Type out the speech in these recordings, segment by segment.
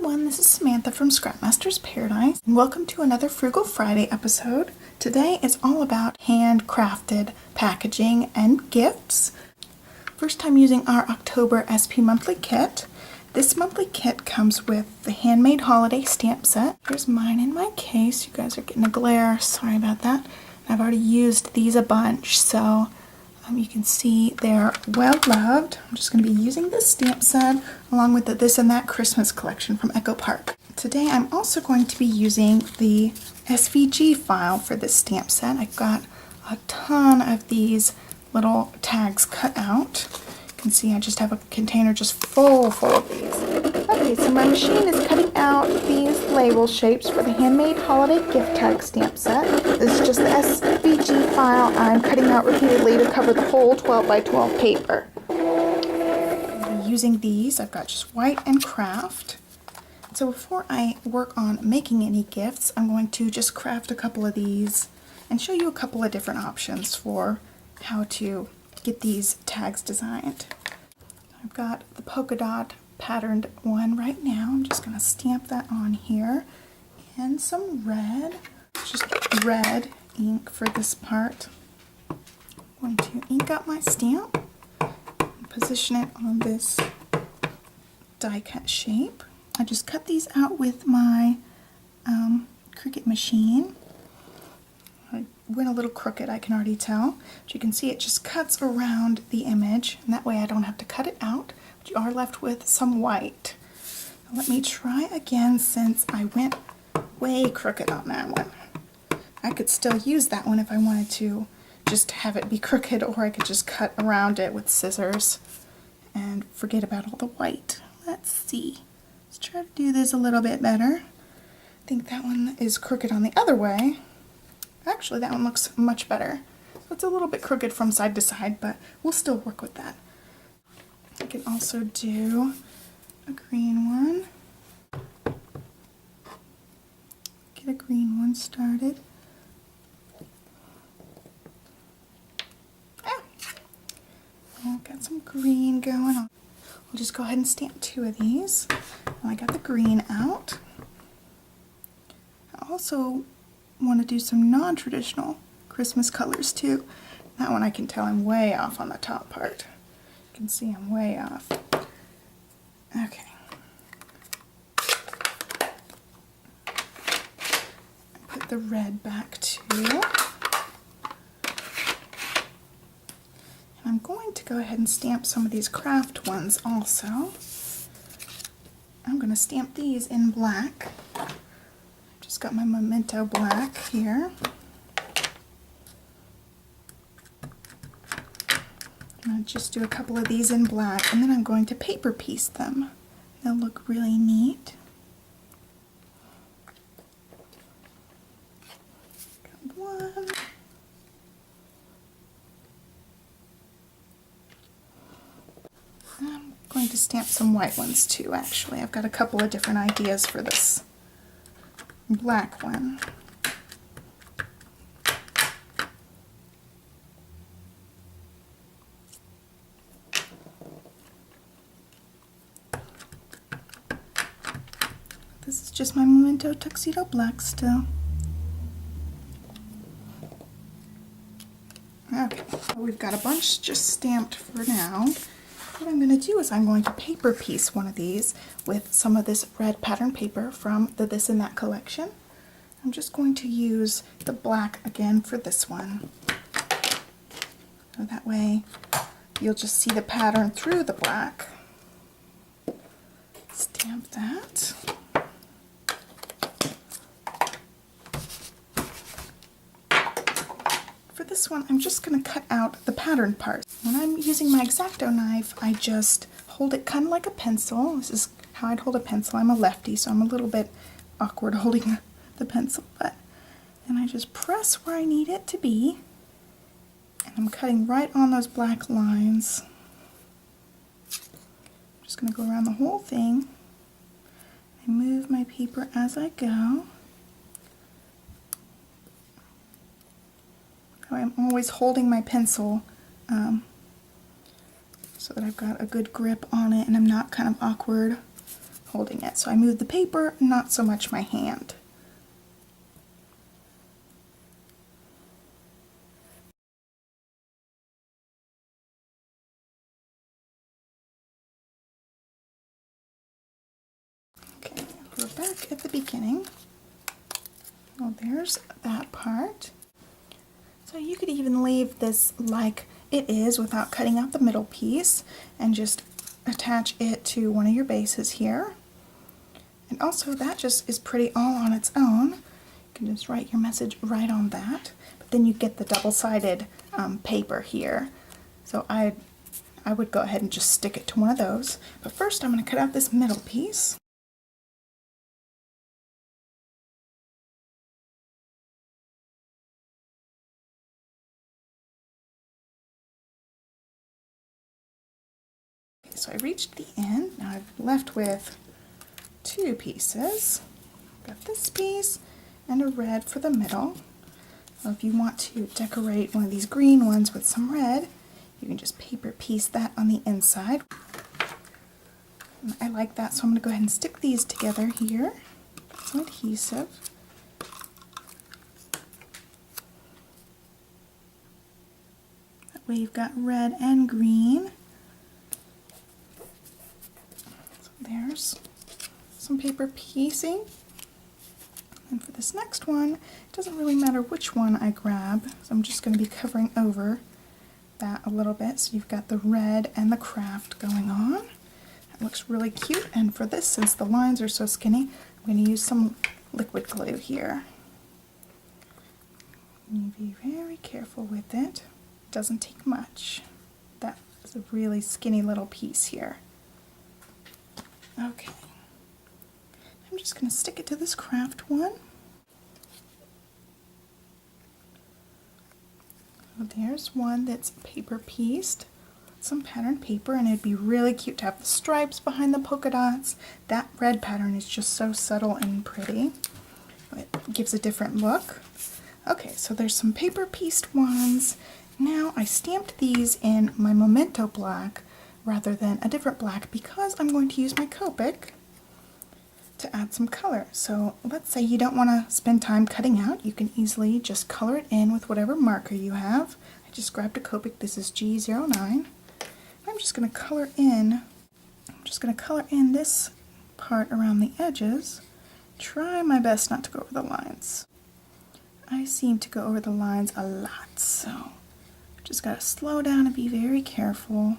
everyone, this is Samantha from Scrapmaster's Paradise, and welcome to another Frugal Friday episode. Today is all about handcrafted packaging and gifts. First time using our October SP monthly kit. This monthly kit comes with the handmade holiday stamp set. Here's mine in my case. You guys are getting a glare, sorry about that. I've already used these a bunch, so you can see they're well loved. I'm just going to be using this stamp set along with the This and That Christmas collection from Echo Park. Today I'm also going to be using the SVG file for this stamp set. I've got a ton of these little tags cut out. You can see I just have a container just full of these. Okay, so my machine is cutting out these label shapes for the handmade holiday gift tag stamp set. This is just the SVG file I'm cutting out repeatedly to cover the whole 12 by 12 paper. I'm using these. I've got just white and craft. So before I work on making any gifts, I'm going to just craft a couple of these and show you a couple of different options for how to get these tags designed. I've got the polka dot patterned one right now. I'm just going to stamp that on here and some red, just red ink for this part. I'm going to ink up my stamp and position it on this die cut shape. I just cut these out with my Cricut machine. I went a little crooked, I can already tell. But you can see it just cuts around the image, and that way I don't have to cut it out, but you are left with some white. Now let me try again since I went way crooked on that one. I could still use that one if I wanted to just have it be crooked, or I could just cut around it with scissors and forget about all the white. Let's see. Let's try to do this a little bit better. I think that one is crooked on the other way. Actually, that one looks much better. It's a little bit crooked from side to side, but we'll still work with that. I can also do a green one. Get a green one started. I've got some green going on. We'll just go ahead and stamp two of these. I got the green out. I also want to do some non-traditional Christmas colors too. That one I can tell I'm way off on the top part. You can see I'm way off. Okay. Put the red back too. And I'm going to go ahead and stamp some of these craft ones also. I'm going to stamp these in black. Just got my Memento black here. I'll just do a couple of these in black, and then I'm going to paper piece them. They'll look really neat. Got one. I'm going to stamp some white ones too, actually. I've got a couple of different ideas for this black one. This is just my Memento Tuxedo Black still. Okay, well, we've got a bunch just stamped for now. What I'm going to do is I'm going to paper piece one of these with some of this red pattern paper from the This and That collection. I'm just going to use the black again for this one. So that way you'll just see the pattern through the black. Stamp that. For this one, I'm just going to cut out the pattern part. When I'm using my X-Acto knife, I just hold it kind of like a pencil. This is how I'd hold a pencil. I'm a lefty, so I'm a little bit awkward holding the pencil, but then I just press where I need it to be, and I'm cutting right on those black lines. I'm just going to go around the whole thing. I move my paper as I go. I'm always holding my pencil so that I've got a good grip on it and I'm not kind of awkward holding it. So I move the paper, not so much my hand. Okay, we're back at the beginning. Well, there's that part. So you could even leave this like it is without cutting out the middle piece and just attach it to one of your bases here. And also that just is pretty all on its own. You can just write your message right on that. But then you get the double-sided paper here. So I would go ahead and just stick it to one of those. But first I'm going to cut out this middle piece. Okay, so I reached the end. Now I've left with two pieces. Got this piece and a red for the middle. So if you want to decorate one of these green ones with some red, you can just paper piece that on the inside. And I like that, so I'm going to go ahead and stick these together here. Put some adhesive. That way you've got red and green. So there's some paper piecing. And for this next one, it doesn't really matter which one I grab, so I'm just going to be covering over that a little bit. So you've got the red and the craft going on. That looks really cute. And for this, since the lines are so skinny, I'm going to use some liquid glue here. You be very careful with it. It doesn't take much. That is a really skinny little piece here. Okay. I'm just going to stick it to this craft one. So there's one that's paper pieced, some patterned paper, and it'd be really cute to have the stripes behind the polka dots. That red pattern is just so subtle and pretty. It gives a different look. Okay, so there's some paper pieced ones. Now I stamped these in my Memento black rather than a different black because I'm going to use my Copic to add some color. So let's say you don't want to spend time cutting out. You can easily just color it in with whatever marker you have. I just grabbed a Copic. This is G09. I'm just going to color in. I'm just going to color in this part around the edges. Try my best not to go over the lines. I seem to go over the lines a lot, so just got to slow down and be very careful.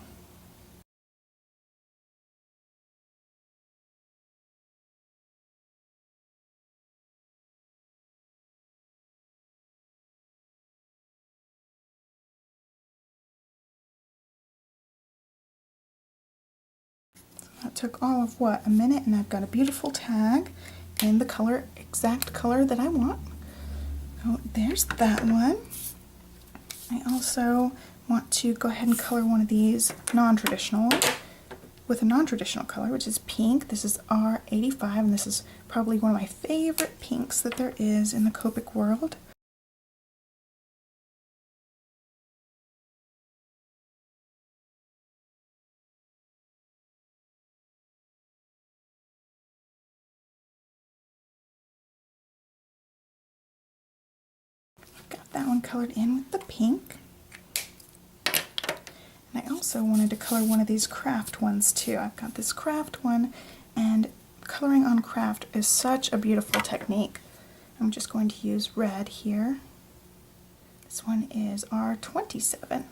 That took all of a minute, and I've got a beautiful tag in the color, exact color that I want. So there's that one. I also want to go ahead and color one of these non-traditional with a non-traditional color, which is pink. This is R85, and this is probably one of my favorite pinks that there is in the Copic world. Got that one colored in with the pink. And I also wanted to color one of these craft ones too. I've got this craft one, and coloring on craft is such a beautiful technique. I'm just going to use red here. This one is R27.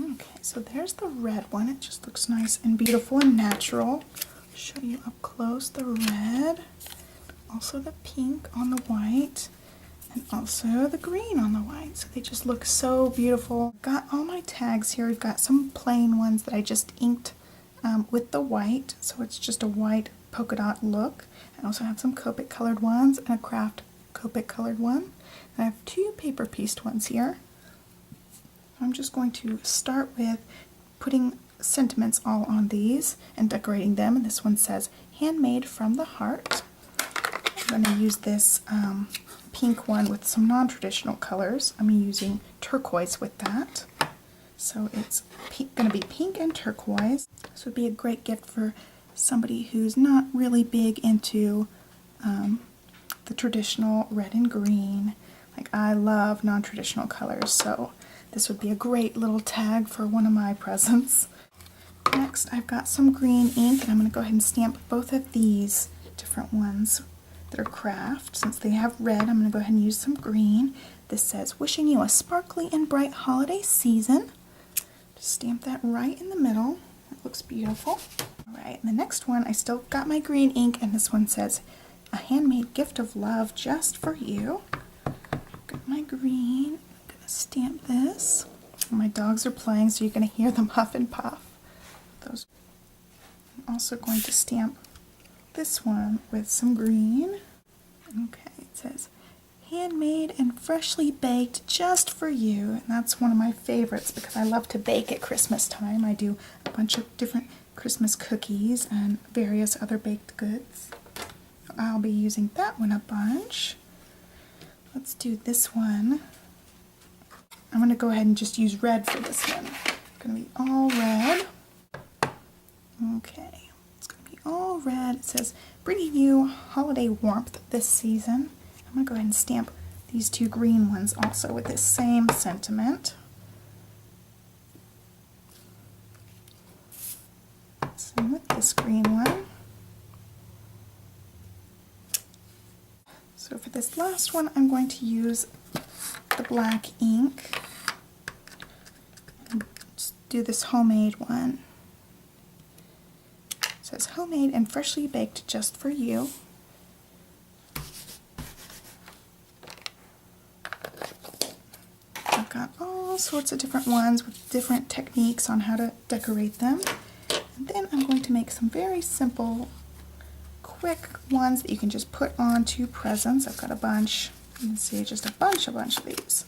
Okay, so there's the red one. It just looks nice and beautiful and natural. Show you up close the red, also the pink on the white, and also the green on the white. So they just look so beautiful. Got all my tags here. We've got some plain ones that I just inked with the white, so it's just a white polka dot look. I also have some Copic colored ones and a craft Copic colored one. And I have two paper pieced ones here. I'm just going to start with putting sentiments all on these and decorating them. And this one says, handmade from the heart. I'm going to use this pink one with some non-traditional colors. I'm using turquoise with that. So it's going to be pink and turquoise. This would be a great gift for somebody who's not really big into the traditional red and green. Like, I love non-traditional colors, so this would be a great little tag for one of my presents. Next, I've got some green ink, and I'm going to go ahead and stamp both of these different ones that are craft. Since they have red, I'm going to go ahead and use some green. This says, "Wishing you a sparkly and bright holiday season." Just stamp that right in the middle. That looks beautiful. Alright, and the next one, I still got my green ink, and this one says, "A handmade gift of love just for you." Got my green. I'm going to stamp this. My dogs are playing, so you're going to hear them huff and puff. Those. I'm also going to stamp this one with some green. Okay, it says, "Handmade and freshly baked just for you." And that's one of my favorites because I love to bake at Christmas time. I do a bunch of different Christmas cookies and various other baked goods. I'll be using that one a bunch. Let's do this one. I'm going to go ahead and just use red for this one. It's going to be all red. Okay, it's going to be all red. It says, "Bringing you holiday warmth this season." I'm going to go ahead and stamp these two green ones also with this same sentiment. Same with this green one. So for this last one, I'm going to use the black ink and just do this homemade one. It says, "Homemade and freshly baked just for you." I've got all sorts of different ones with different techniques on how to decorate them. And then I'm going to make some very simple, quick ones that you can just put onto presents. I've got a bunch. You can see just a bunch of these.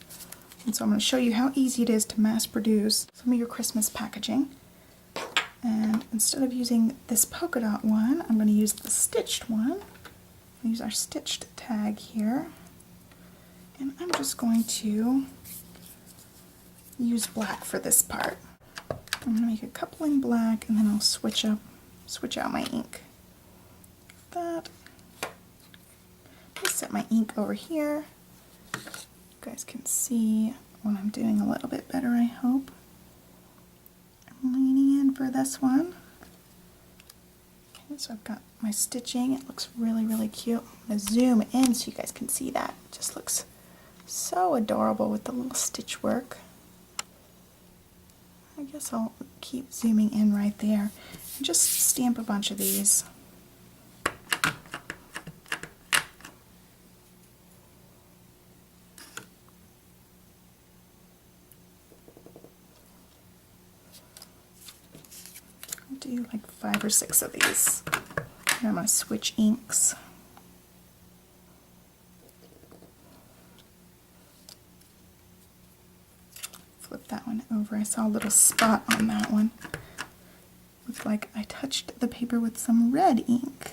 And so I'm going to show you how easy it is to mass produce some of your Christmas packaging. And instead of using this polka dot one, I'm going to use the stitched one. We'll use our stitched tag here. And I'm just going to use black for this part. I'm going to make a couple in black, and then I'll switch out my ink. That. Just set my ink over here. You guys can see what I'm doing a little bit better, I hope. I'm leaning in for this one. Okay, so I've got my stitching. It looks really, really cute. I'm going to zoom in so you guys can see that. It just looks so adorable with the little stitch work. I guess I'll keep zooming in right there and just stamp a bunch of these. I'll do like 5 or 6 of these. And I'm going to switch inks. Flip that one over. I saw a little spot on that one. Looked like I touched the paper with some red ink.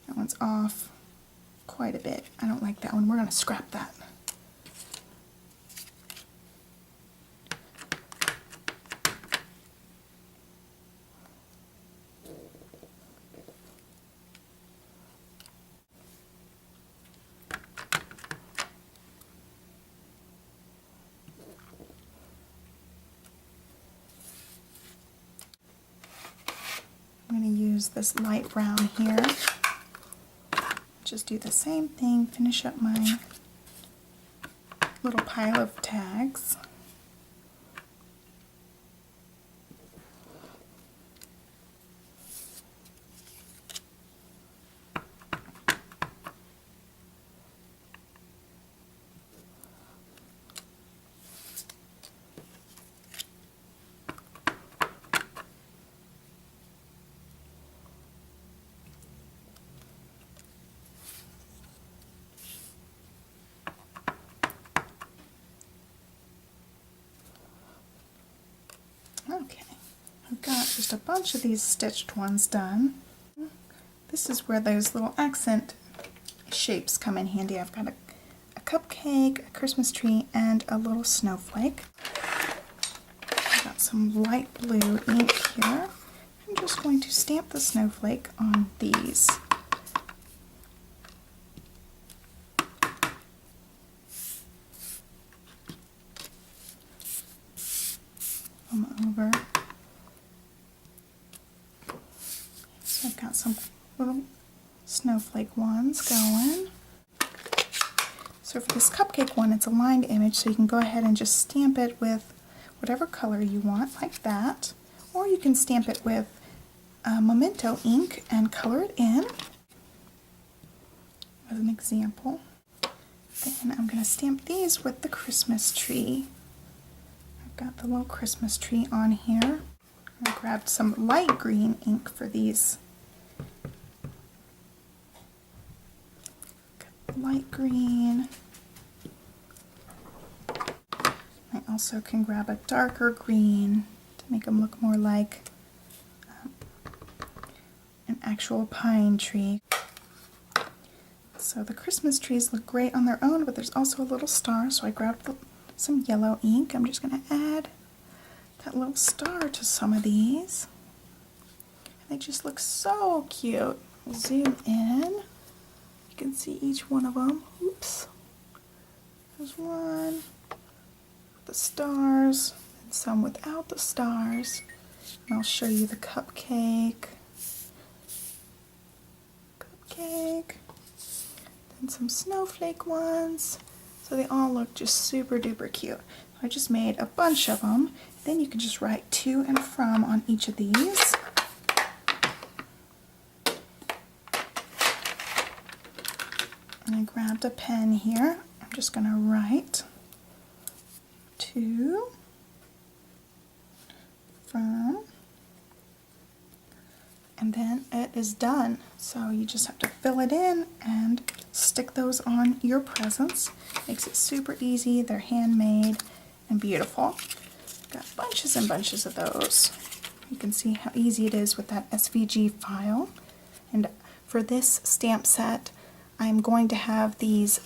That one's off quite a bit. I don't like that one. We're going to scrap that. I'm going to use this light brown here. Just do the same thing, finish up my little pile of tags. Okay, I've got just a bunch of these stitched ones done. this is where those little accent shapes come in handy. I've got a cupcake, a Christmas tree, and a little snowflake. I've got some light blue ink here. I'm just going to stamp the snowflake on these. Over. So I've got some little snowflake ones going. So for this cupcake one, it's a lined image, so you can go ahead and just stamp it with whatever color you want, like that. Or you can stamp it with Memento ink and color it in, as an example. Then I'm going to stamp these with the Christmas tree. Got the little Christmas tree on here. I grabbed some light green ink for these. Got light green. I also can grab a darker green to make them look more like an actual pine tree. So the Christmas trees look great on their own, but there's also a little star, so I grabbed some yellow ink. I'm just going to add that little star to some of these. And they just look so cute. Zoom in. You can see each one of them. Oops. There's one with the stars and some without the stars. And I'll show you the cupcake. Then some snowflake ones. So they all look just super duper cute. I just made a bunch of them. Then you can just write to and from on each of these. And I grabbed a pen here. I'm just going to write to, from, and then it is done. So you just have to fill it in and stick those on your presents. Makes it super easy. They're handmade and beautiful. Got bunches and bunches of those. You can see how easy it is with that SVG file. And for this stamp set, I'm going to have these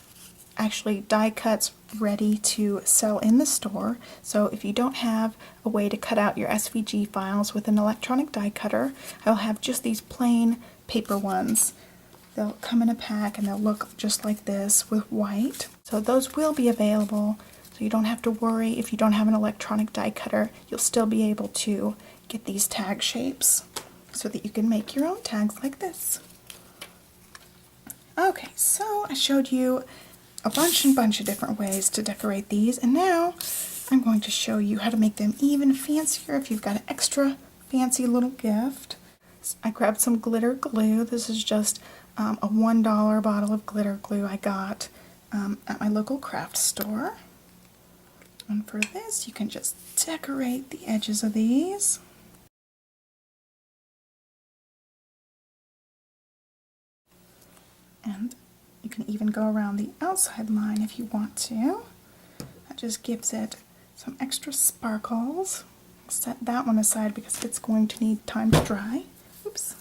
actually die cuts ready to sell in the store. So if you don't have a way to cut out your SVG files with an electronic die cutter, I'll have just these plain paper ones. They'll come in a pack and they'll look just like this with white. So those will be available, so you don't have to worry if you don't have an electronic die cutter. You'll still be able to get these tag shapes so that you can make your own tags like this. Okay, so I showed you a bunch of different ways to decorate these, and now I'm going to show you how to make them even fancier if you've got an extra fancy little gift. I grabbed some glitter glue. This is just a $1 bottle of glitter glue I got at my local craft store. And for this, you can just decorate the edges of these. And you can even go around the outside line if you want to. That just gives it some extra sparkles. Set that one aside because it's going to need time to dry. Oops.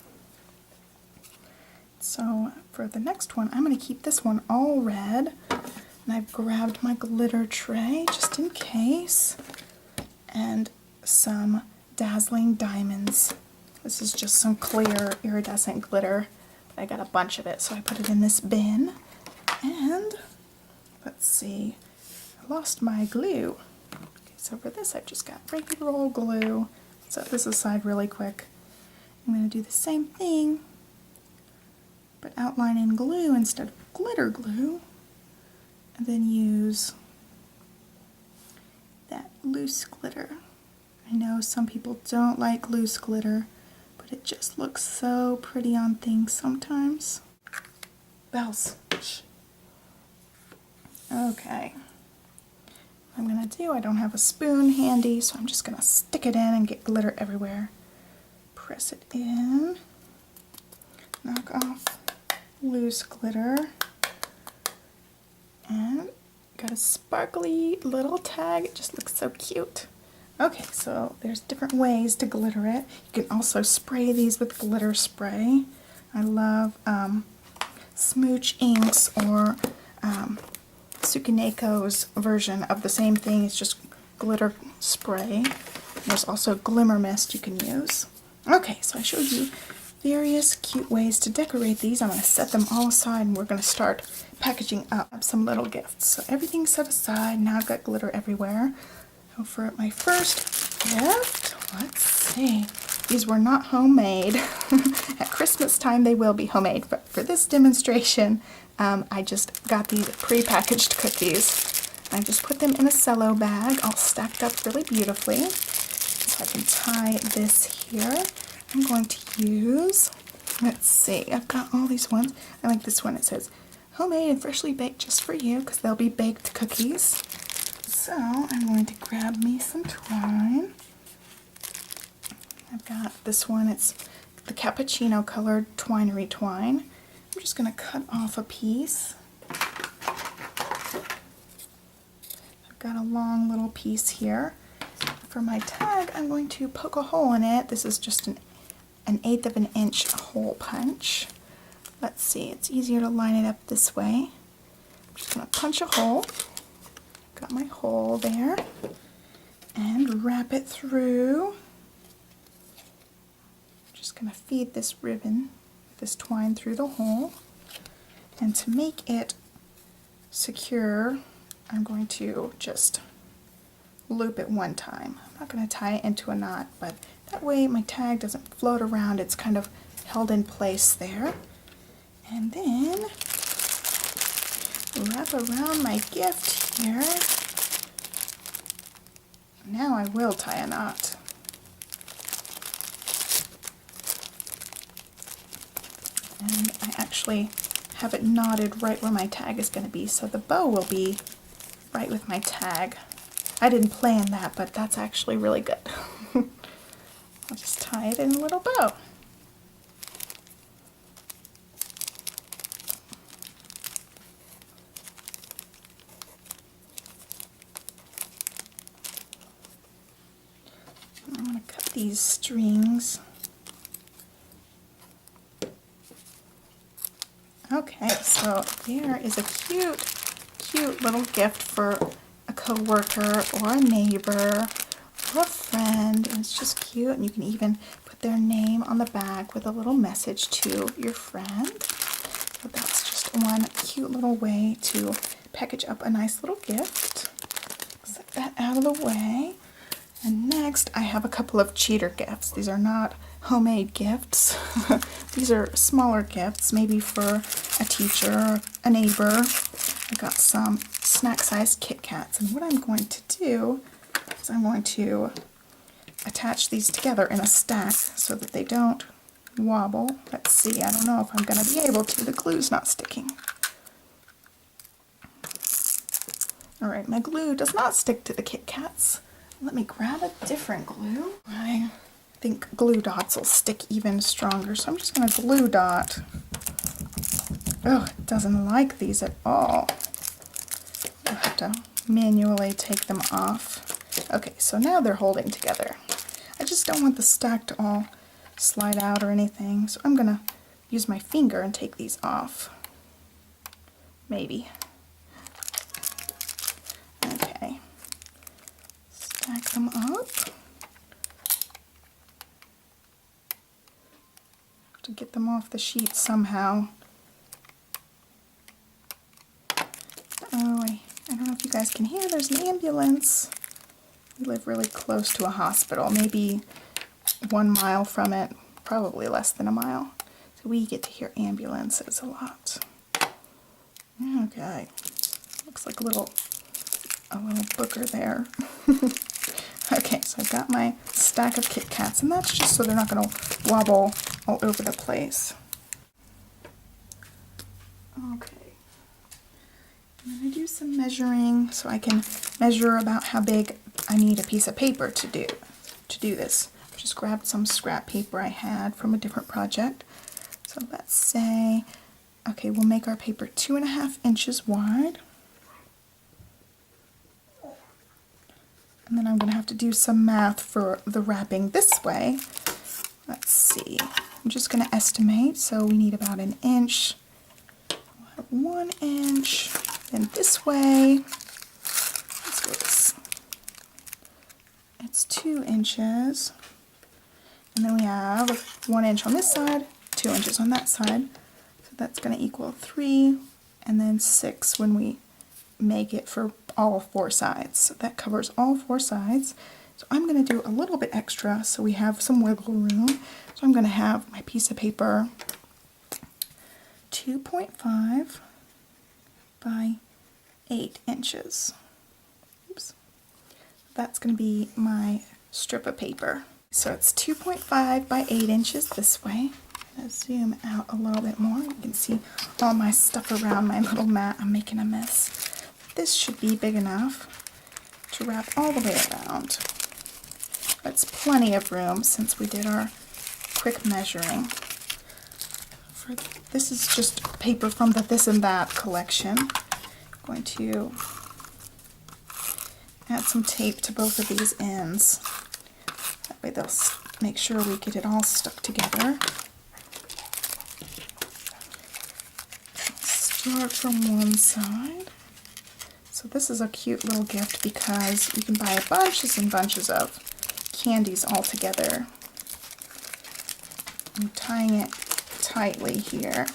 So for the next one, I'm going to keep this one all red. And I've grabbed my glitter tray just in case. And some dazzling diamonds. This is just some clear iridescent glitter. I got a bunch of it, so I put it in this bin. And let's see, I lost my glue. Okay, so for this, I've just got regular old glue. Set this aside really quick. I'm going to do the same thing, but outline in glue instead of glitter glue, and then use that loose glitter. I know some people don't like loose glitter, but it just looks so pretty on things sometimes. Bells. Okay. What I'm going to do, I don't have a spoon handy, so I'm just going to stick it in and get glitter everywhere. Press it in. Knock off loose glitter. And got a sparkly little tag. It just looks so cute. Okay, so there's different ways to glitter it. You can also spray these with glitter spray. I love Smooch Inks or Tsukineko's version of the same thing. It's just glitter spray. There's also Glimmer Mist you can use. Okay, so I showed you various cute ways to decorate these. I'm going to set them all aside and we're going to start packaging up some little gifts. So everything's set aside. Now I've got glitter everywhere. So for my first gift, let's see. These were not homemade. At Christmas time they will be homemade, but for this demonstration I just got these pre-packaged cookies. I just put them in a cello bag all stacked up really beautifully. So I can tie this here. I'm going to use, let's see, I've got all these ones. I like this one. It says homemade and freshly baked just for you because they'll be baked cookies. So I'm going to grab me some twine. I've got this one. It's the cappuccino colored twinery twine. I'm just going to cut off a piece. I've got a long little piece here. For my tag, I'm going to poke a hole in it. This is just an 1/8 of an inch hole punch. Let's see, it's easier to line it up this way. I'm just going to punch a hole. Got my hole there. And wrap it through. Just going to feed this ribbon, this twine through the hole. And to make it secure, I'm going to just loop it one time. I'm not going to tie it into a knot, but that way my tag doesn't float around. It's kind of held in place there. And then wrap around my gift here. Now I will tie a knot. And I actually have it knotted right where my tag is going to be, so the bow will be right with my tag. I didn't plan that, but that's actually really good. I'll just tie it in a little bow. I'm going to cut these strings. Okay, so there is a cute little gift for a coworker or a neighbor or a friend. And it's just cute, and you can even put their name on the back with a little message to your friend. So that's just one cute little way to package up a nice little gift. Set that out of the way. And next I have a couple of cheater gifts. These are not homemade gifts. These are smaller gifts, maybe for a teacher, a neighbor. I got some snack-sized Kit Kats, and what I'm going to do is I'm going to attach these together in a stack so that they don't wobble. Let's see, I don't know if I'm going to be able to. The glue's not sticking. Alright, my glue does not stick to the Kit Kats. Let me grab a different glue. I think glue dots will stick even stronger, so I'm just going to glue dot. Oh, it doesn't like these at all. I'll have to manually take them off. Okay, so now they're holding together. I just don't want the stack to all slide out or anything, so I'm going to use my finger and take these off. Maybe. Okay. Stack them up. Have to get them off the sheet somehow. Oh, I don't know if you guys can hear, there's an ambulance. We live really close to a hospital, maybe 1 mile from it, probably less than a mile. So we get to hear ambulances a lot. Okay, looks like a little booger there. Okay, so I've got my stack of Kit Kats, and that's just so they're not going to wobble all over the place. Okay. I'm going to do some measuring so I can measure about how big I need a piece of paper to do this. I just grabbed some scrap paper I had from a different project. So let's say, okay, we'll make our paper 2.5 inches wide. And then I'm going to have to do some math for the wrapping this way. Let's see. I'm just going to estimate. So we need about an inch. We'll have 1 inch. Then this way, let's go this. It's 2 inches. And then we have 1 inch on this side, 2 inches on that side. So that's going to equal 3, and then 6 when we make it for all 4 sides. So that covers all 4 sides. So I'm going to do a little bit extra so we have some wiggle room. So I'm going to have my piece of paper 2.5 by 8 inches. Oops. That's going to be my strip of paper. So it's 2.5 by 8 inches this way. I'm going to zoom out a little bit more. You can see all my stuff around my little mat. I'm making a mess. This should be big enough to wrap all the way around. That's plenty of room since we did our quick measuring. This is just paper from the This and That collection. I'm going to add some tape to both of these ends. That way they'll make sure we get it all stuck together. Start from one side. So this is a cute little gift because you can buy bunches and bunches of candies all together. I'm tying it tightly here.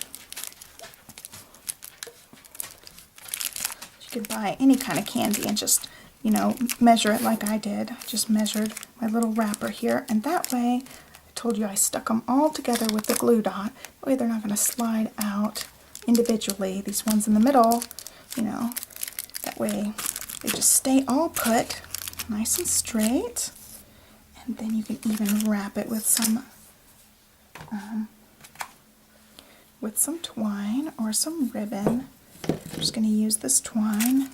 You could buy any kind of candy and just, you know, measure it like I did. I just measured my little wrapper here, and that way, I told you I stuck them all together with the glue dot. That way they're not going to slide out individually. These ones in the middle, you know, that way they just stay all put, nice and straight. And then you can even wrap it with some twine or some ribbon. I'm just going to use this twine.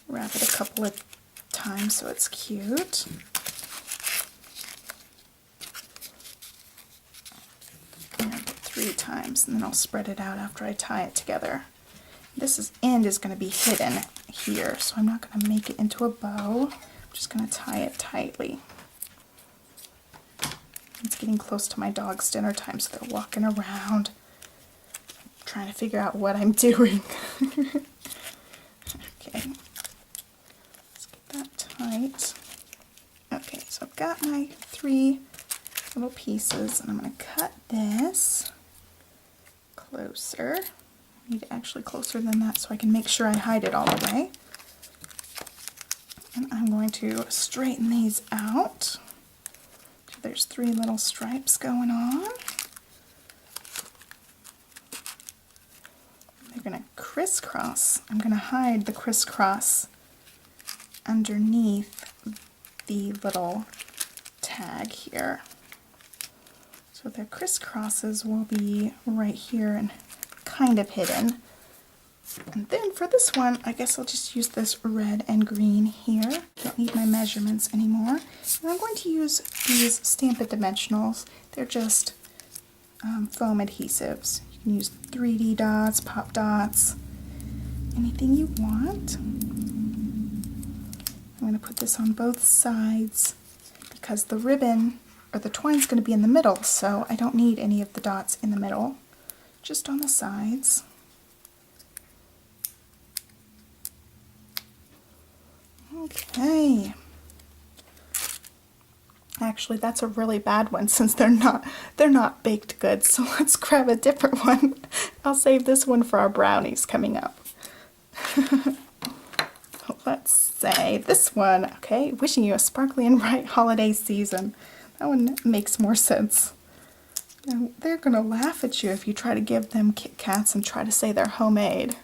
Wrap it a couple of times so it's cute. And 3 times, and then I'll spread it out after I tie it together. This end is going to be hidden here, so I'm not going to make it into a bow. I'm just going to tie it tightly. It's getting close to my dog's dinner time, so they're walking around, trying to figure out what I'm doing. Okay, let's get that tight. Okay, so I've got my 3 little pieces, and I'm going to cut this closer. I need it actually closer than that so I can make sure I hide it all the way. And I'm going to straighten these out. So there's 3 little stripes going on. They're going to crisscross. I'm going to hide the crisscross underneath the little tag here. So their crisscrosses will be right here and kind of hidden. And then for this one, I guess I'll just use this red and green here. Don't need my measurements anymore. And I'm going to use these Stampin' Dimensionals. They're just foam adhesives. You can use 3D dots, pop dots, anything you want. I'm going to put this on both sides because the ribbon or the twine is going to be in the middle, so I don't need any of the dots in the middle, just on the sides. Okay. Actually, that's a really bad one since they're not baked goods. So let's grab a different one. I'll save this one for our brownies coming up. Let's say this one. Okay, wishing you a sparkly and bright holiday season. That one makes more sense. Now, they're gonna laugh at you if you try to give them Kit Kats and try to say they're homemade.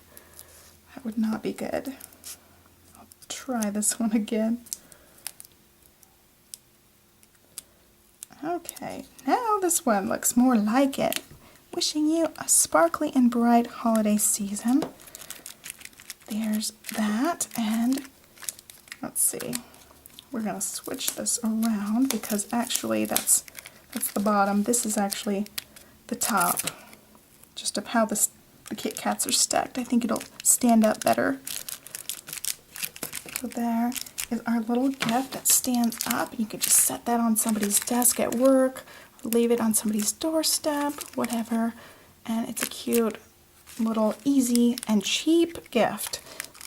That would not be good. Try this one again. Okay, now this one looks more like it. Wishing you a sparkly and bright holiday season. There's that, and let's see. We're gonna switch this around because actually that's the bottom. This is actually the top. Just of how the Kit Kats are stacked. I think it'll stand up better. So there is our little gift that stands up. You could just set that on somebody's desk at work, leave it on somebody's doorstep, whatever. And it's a cute little easy and cheap gift.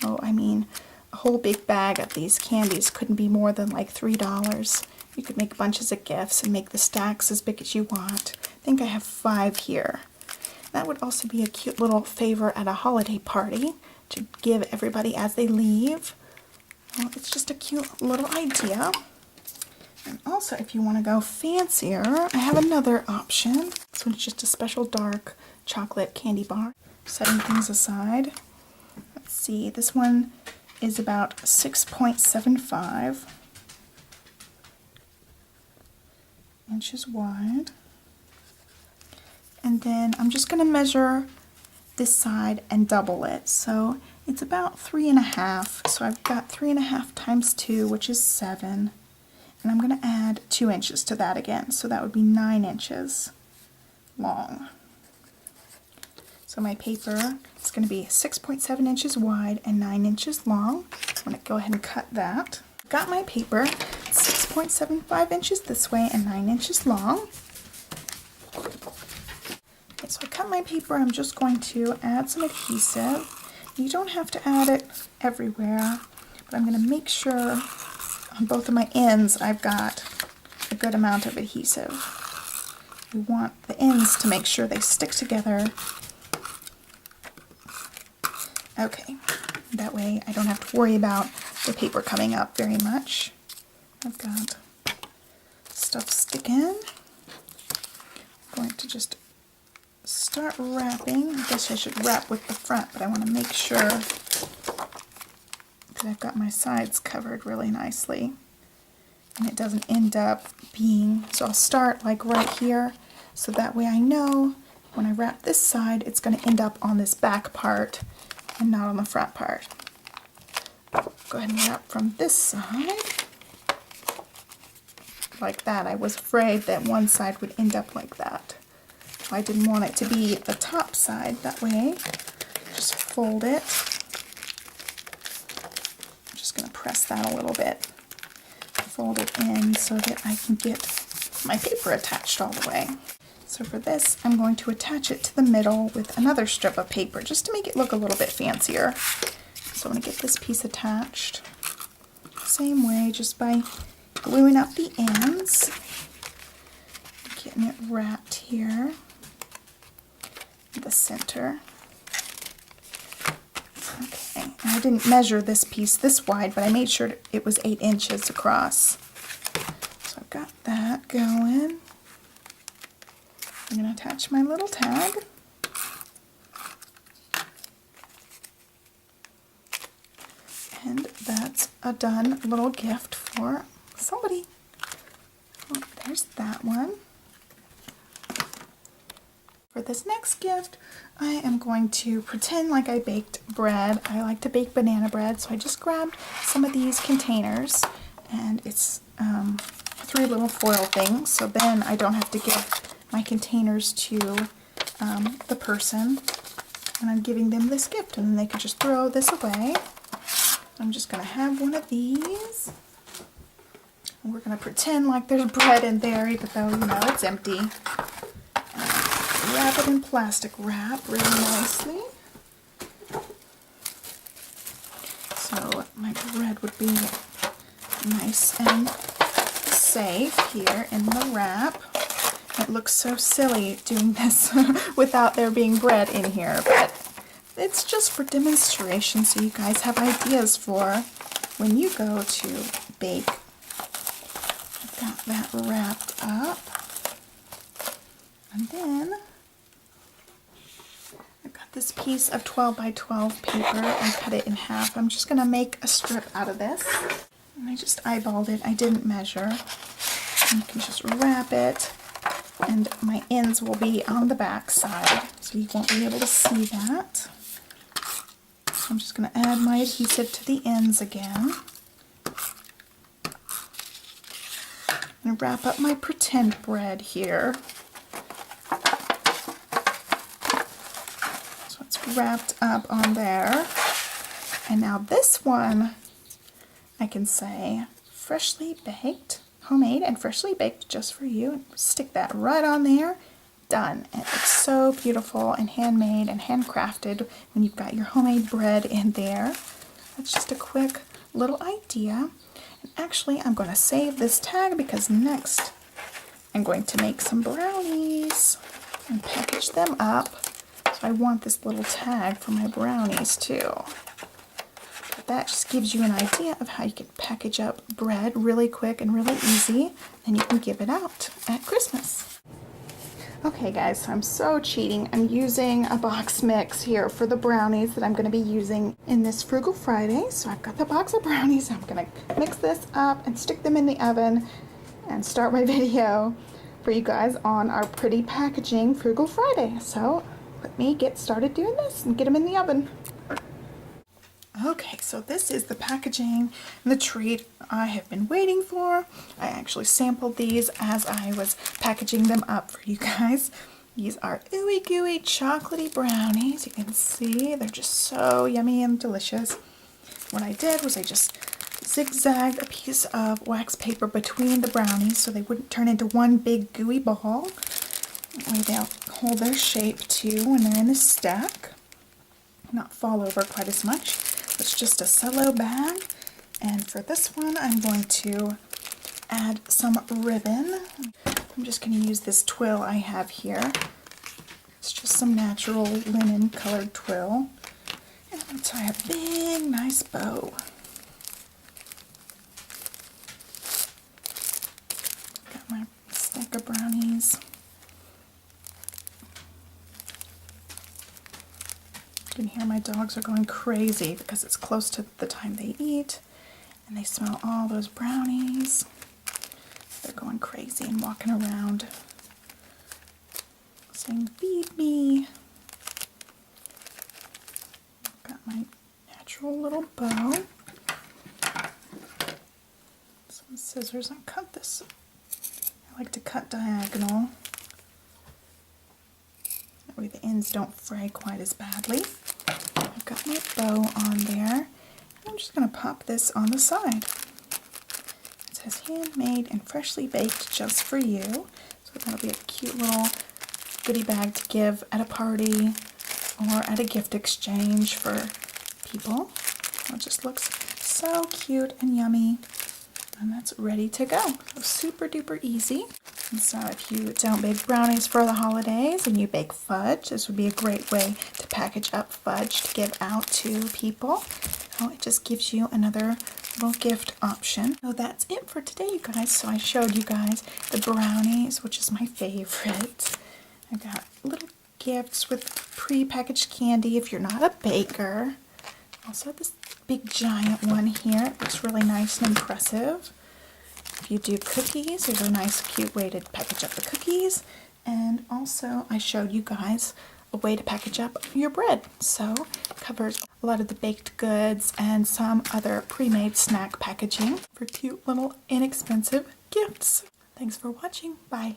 Oh, I mean, a whole big bag of these candies couldn't be more than like $3. You could make bunches of gifts and make the stacks as big as you want. I think I have 5 here. That would also be a cute little favor at a holiday party to give everybody as they leave. Well, it's just a cute little idea. And also, if you want to go fancier, I have another option. This one's just a special dark chocolate candy bar. Setting things aside. Let's see, this one is about 6.75 inches wide. And then I'm just going to measure this side and double it. So it's about 3.5. So I've got 3.5 times 2, which is 7. And I'm going to add 2 inches to that again. So that would be 9 inches long. So my paper is going to be 6.7 inches wide and 9 inches long. I'm going to go ahead and cut that. Got my paper, 6.75 inches this way and 9 inches long. Okay, so I cut my paper. I'm just going to add some adhesive. You don't have to add it everywhere, but I'm going to make sure on both of my ends I've got a good amount of adhesive. We want the ends to make sure they stick together. Okay, that way I don't have to worry about the paper coming up very much. I've got stuff sticking. I'm going to just start wrapping. I guess I should wrap with the front, but I want to make sure that I've got my sides covered really nicely and it doesn't end up being, so I'll start like right here, so that way I know when I wrap this side it's going to end up on this back part and not on the front part. Go ahead and wrap from this side like that. I was afraid that one side would end up like that. I didn't want it to be the top side. That way, just fold it. I'm just going to press that a little bit. Fold it in so that I can get my paper attached all the way. So for this, I'm going to attach it to the middle with another strip of paper just to make it look a little bit fancier. So I'm going to get this piece attached. Same way, just by gluing up the ends. Getting it wrapped here in the center. Okay, and I didn't measure this piece this wide, but I made sure it was 8 inches across. So I've got that going. I'm going to attach my little tag. And that's a done little gift for somebody. Oh, there's that one. For this next gift, I am going to pretend like I baked bread. I like to bake banana bread, so I just grabbed some of these containers, and it's 3 little foil things, so then I don't have to give my containers to the person, and I'm giving them this gift, and then they can just throw this away. I'm just going to have one of these. And we're going to pretend like there's bread in there, even though, you know, it's empty. Wrap it in plastic wrap really nicely. So my bread would be nice and safe here in the wrap. It looks so silly doing this without there being bread in here, but it's just for demonstration so you guys have ideas for when you go to bake. I've got that wrapped up. And then I've got this piece of 12 by 12 paper. I cut it in half. I'm just going to make a strip out of this. And I just eyeballed it. I didn't measure. And you can just wrap it. And my ends will be on the back side, so you won't be able to see that. I'm just going to add my adhesive to the ends again. And wrap up my pretend bread here. So it's wrapped up on there. And now this one, I can say, freshly baked homemade and freshly baked just for you. Stick that right on there. Done. And it's so beautiful and handmade and handcrafted when you've got your homemade bread in there. That's just a quick little idea. And actually, I'm going to save this tag because next I'm going to make some brownies and package them up. So I want this little tag for my brownies too. But that just gives you an idea of how you can package up bread really quick and really easy, and you can give it out at Christmas. Okay guys, so I'm so cheating. I'm using a box mix here for the brownies that I'm going to be using in this Frugal Friday. So I've got the box of brownies. I'm going to mix this up and stick them in the oven and start my video for you guys on our pretty packaging Frugal Friday. So let me get started doing this and get them in the oven. Okay, so this is the packaging and the treat I have been waiting for. I actually sampled these as I was packaging them up for you guys. These are ooey gooey chocolatey brownies. You can see they're just so yummy and delicious. What I did was I just zigzagged a piece of wax paper between the brownies so they wouldn't turn into one big gooey ball. That way they'll hold their shape too when they're in a stack, not fall over quite as much. It's just a cello bag, and for this one I'm going to add some ribbon. I'm just going to use this twill I have here. It's just some natural linen colored twill, and I'm going to tie a big nice bow. Got my stack of brownies. You can hear my dogs are going crazy because it's close to the time they eat and they smell all those brownies. They're going crazy and walking around saying, "Feed me." Got my natural little bow. Some scissors and cut this. I like to cut diagonal. That way the ends don't fray quite as badly. I've got my bow on there. I'm just going to pop this on the side. It says handmade and freshly baked just for you. So that'll be a cute little goodie bag to give at a party or at a gift exchange for people. It just looks so cute and yummy. And that's ready to go. So super duper easy. And so if you don't bake brownies for the holidays and you bake fudge, this would be a great way to package up fudge to give out to people. So it just gives you another little gift option. So that's it for today, you guys. So I showed you guys the brownies, which is my favorite. I got little gifts with pre-packaged candy if you're not a baker. Also this big giant one here. It looks really nice and impressive. If you do cookies, there's a nice cute way to package up the cookies. And also I showed you guys a way to package up your bread. So it covers a lot of the baked goods and some other pre-made snack packaging for cute little inexpensive gifts. Thanks for watching. Bye.